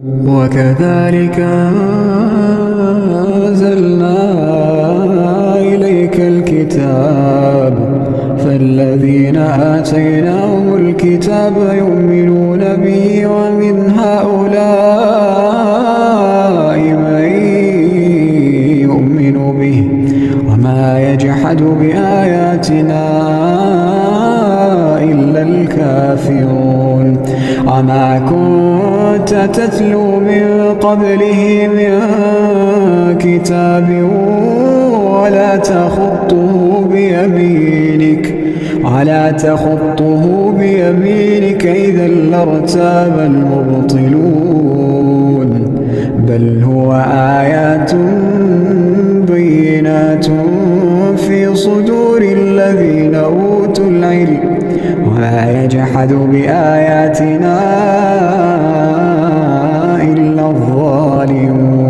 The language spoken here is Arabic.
وكذلك أنزلنا إليك الكتاب فالذين آتيناهم الكتاب يؤمنون به ومن هؤلاء من يؤمن به وما يجحد بآياتنا إلا الكافرون وما كنت تتلو من قبله من كتاب ولا تخطه بيمينك إذا لارتاب المبطلون بل هو آيات بينات في صدور الذين أوتوا العلم وما يجحد بآياتنا إلا الظالمون.